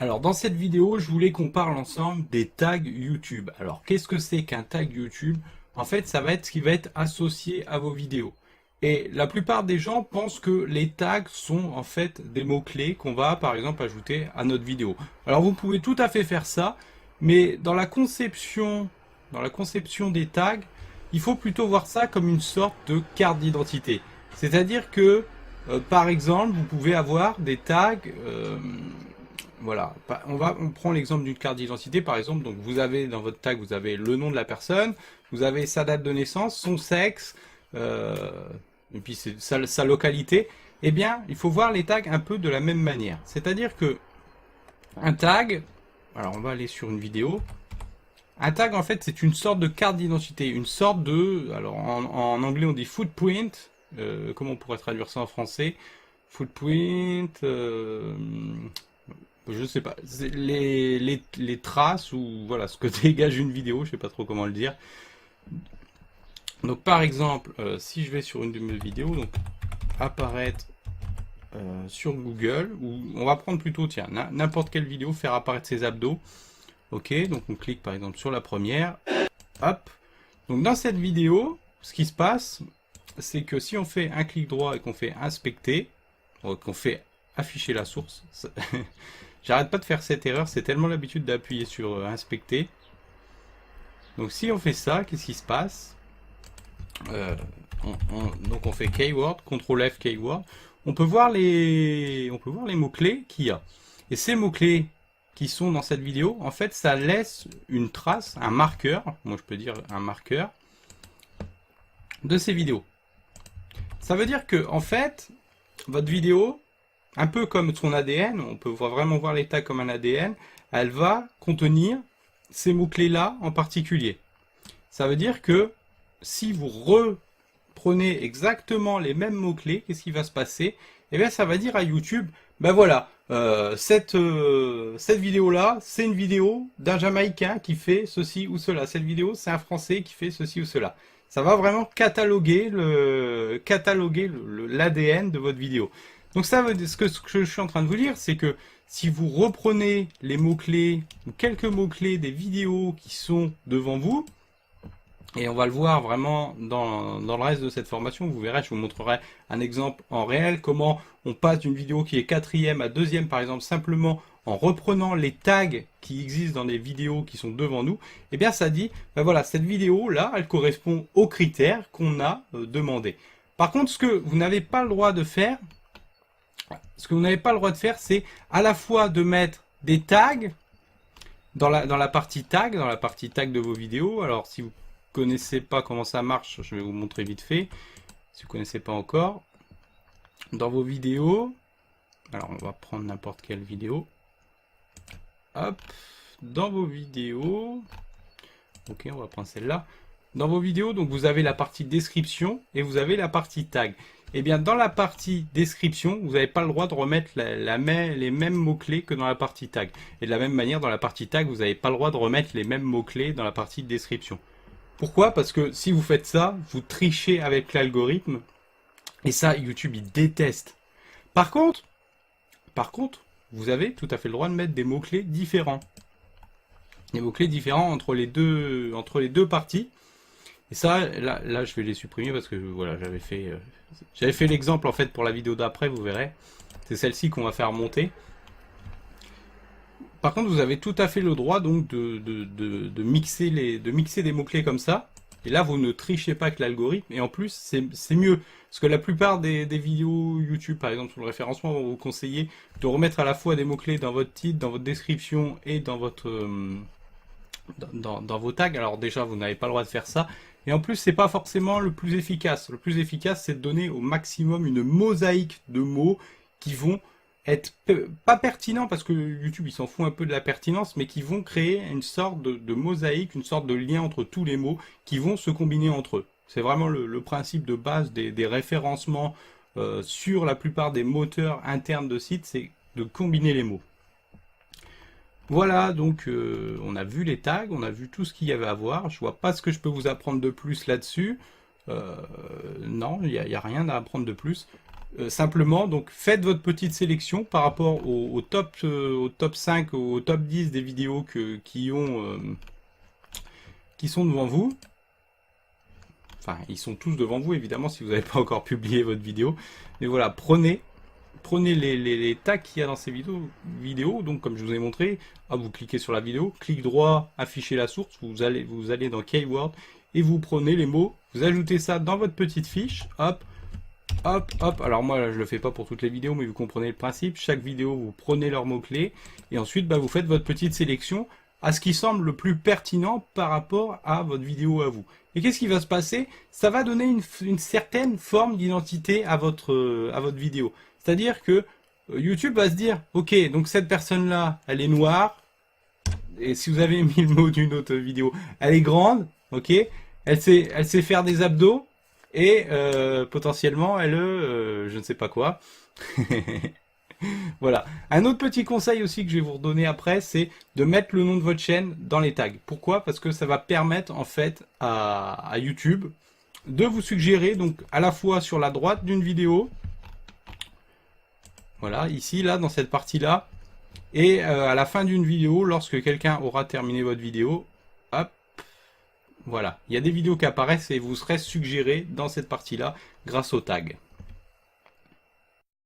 Alors dans cette vidéo, je voulais qu'on parle ensemble des tags YouTube. Alors qu'est-ce que c'est qu'un tag YouTube? En fait, ça va être ce qui va être associé à vos vidéos. Et la plupart des gens pensent que les tags sont en fait des mots-clés qu'on va par exemple ajouter à notre vidéo. Alors vous pouvez tout à fait faire ça, mais dans la conception des tags, il faut plutôt voir ça comme une sorte de carte d'identité. C'est-à-dire que par exemple, vous pouvez avoir des tags voilà, on prend l'exemple d'une carte d'identité par exemple. Donc vous avez dans votre tag, vous avez le nom de la personne, vous avez sa date de naissance, son sexe, euh, et puis sa localité. Eh bien, il faut voir les tags un peu de la même manière. C'est-à-dire que un tag, alors on va aller sur une vidéo. Un tag en fait c'est une sorte de carte d'identité, une sorte de, alors en anglais on dit footprint. Comment on pourrait traduire ça en français? Footprint. Je sais pas, c'est les traces ou voilà ce que dégage une vidéo, je sais pas trop comment le dire. Donc par exemple, si je vais sur une de mes vidéos, donc apparaître sur Google, ou on va prendre plutôt, tiens, n'importe quelle vidéo, faire apparaître ses abdos. Ok, donc on clique par exemple sur la première, hop. Donc dans cette vidéo, ce qui se passe, c'est que si on fait un clic droit et qu'on fait inspecter, qu'on fait afficher la source, j'arrête pas de faire cette erreur, c'est tellement l'habitude d'appuyer sur inspecter. Donc si on fait ça, qu'est-ce qui se passe? Donc on fait keyword, CTRL F keyword. On peut voir les mots-clés qu'il y a. Et ces mots-clés qui sont dans cette vidéo, en fait, ça laisse une trace, un marqueur, moi je peux dire un marqueur, de ces vidéos. Ça veut dire que, en fait, votre vidéo, un peu comme son ADN, on peut vraiment voir les tags comme un ADN, elle va contenir ces mots-clés-là en particulier. Ça veut dire que si vous reprenez exactement les mêmes mots-clés, qu'est-ce qui va se passer? Eh bien, ça va dire à YouTube, ben voilà, cette vidéo-là, c'est une vidéo d'un Jamaïcain qui fait ceci ou cela. Cette vidéo, c'est un Français qui fait ceci ou cela. Ça va vraiment cataloguer l'ADN de votre vidéo. Donc ça veut dire, ce que je suis en train de vous dire, c'est que si vous reprenez les mots-clés ou quelques mots-clés des vidéos qui sont devant vous, et on va le voir vraiment dans le reste de cette formation, vous verrez, je vous montrerai un exemple en réel, comment on passe d'une vidéo qui est quatrième à deuxième par exemple, simplement en reprenant les tags qui existent dans les vidéos qui sont devant nous. Et bien ça dit, ben voilà, cette vidéo là, elle correspond aux critères qu'on a demandé. Par contre, ce que vous n'avez pas le droit de faire, c'est à la fois de mettre des tags dans la partie tag, de vos vidéos. Alors si vous connaissez pas comment ça marche, je vais vous montrer vite fait. Si vous connaissez pas encore, dans vos vidéos, alors on va prendre n'importe quelle vidéo. Hop, dans vos vidéos, ok, on va prendre celle-là. Dans vos vidéos, donc vous avez la partie description et vous avez la partie tag. Et bien dans la partie description, vous n'avez pas le droit de remettre les mêmes mots-clés que dans la partie tag. Et de la même manière, dans la partie tag, vous n'avez pas le droit de remettre les mêmes mots-clés dans la partie description. Pourquoi? Parce que si vous faites ça, vous trichez avec l'algorithme. Et ça, YouTube, il déteste. Par contre, vous avez tout à fait le droit de mettre des mots-clés différents. Des mots-clés différents entre les deux parties. Et ça, là, je vais les supprimer parce que voilà, j'avais fait l'exemple en fait pour la vidéo d'après, vous verrez. C'est celle-ci qu'on va faire monter. Par contre, vous avez tout à fait le droit donc de mixer des mots-clés comme ça. Et là, vous ne trichez pas avec l'algorithme. Et en plus, c'est mieux. Parce que la plupart des vidéos YouTube, par exemple, sur le référencement, vont vous conseiller de remettre à la fois des mots-clés dans votre titre, dans votre description et dans vos tags. Alors déjà, vous n'avez pas le droit de faire ça. Et en plus, c'est pas forcément le plus efficace. Le plus efficace, c'est de donner au maximum une mosaïque de mots qui vont être pas pertinents, parce que YouTube il s'en fout un peu de la pertinence, mais qui vont créer une sorte de mosaïque, une sorte de lien entre tous les mots qui vont se combiner entre eux. C'est vraiment le principe de base des référencements sur la plupart des moteurs internes de sites, c'est de combiner les mots. Voilà, donc on a vu les tags, on a vu tout ce qu'il y avait à voir. Je vois pas ce que je peux vous apprendre de plus là-dessus. Non, il n'y a rien à apprendre de plus. Simplement, donc faites votre petite sélection par rapport au top 5, au top 10 des vidéos qui sont devant vous. Enfin, ils sont tous devant vous, évidemment, si vous n'avez pas encore publié votre vidéo. Mais voilà, prenez les tags qu'il y a dans ces vidéos. Donc, comme je vous ai montré, vous cliquez sur la vidéo, clic droit, afficher la source, vous allez dans Keyword, et vous prenez les mots, vous ajoutez ça dans votre petite fiche, hop, hop, hop. Alors moi, là, je le fais pas pour toutes les vidéos, mais vous comprenez le principe. Chaque vidéo, vous prenez leurs mots-clés, et ensuite, vous faites votre petite sélection à ce qui semble le plus pertinent par rapport à votre vidéo à vous. Et qu'est-ce qui va se passer? Ça va donner une certaine forme d'identité à votre vidéo. C'est-à-dire que YouTube va se dire, ok, donc cette personne-là, elle est noire, et si vous avez mis le mot d'une autre vidéo, elle est grande, ok, elle sait faire des abdos, et potentiellement, je ne sais pas quoi. Voilà. Un autre petit conseil aussi que je vais vous redonner après, c'est de mettre le nom de votre chaîne dans les tags. Pourquoi? Parce que ça va permettre en fait à YouTube de vous suggérer, donc à la fois sur la droite d'une vidéo, voilà, ici, là, dans cette partie-là, et à la fin d'une vidéo, lorsque quelqu'un aura terminé votre vidéo, hop, voilà. Il y a des vidéos qui apparaissent et vous serez suggéré dans cette partie-là grâce au tag.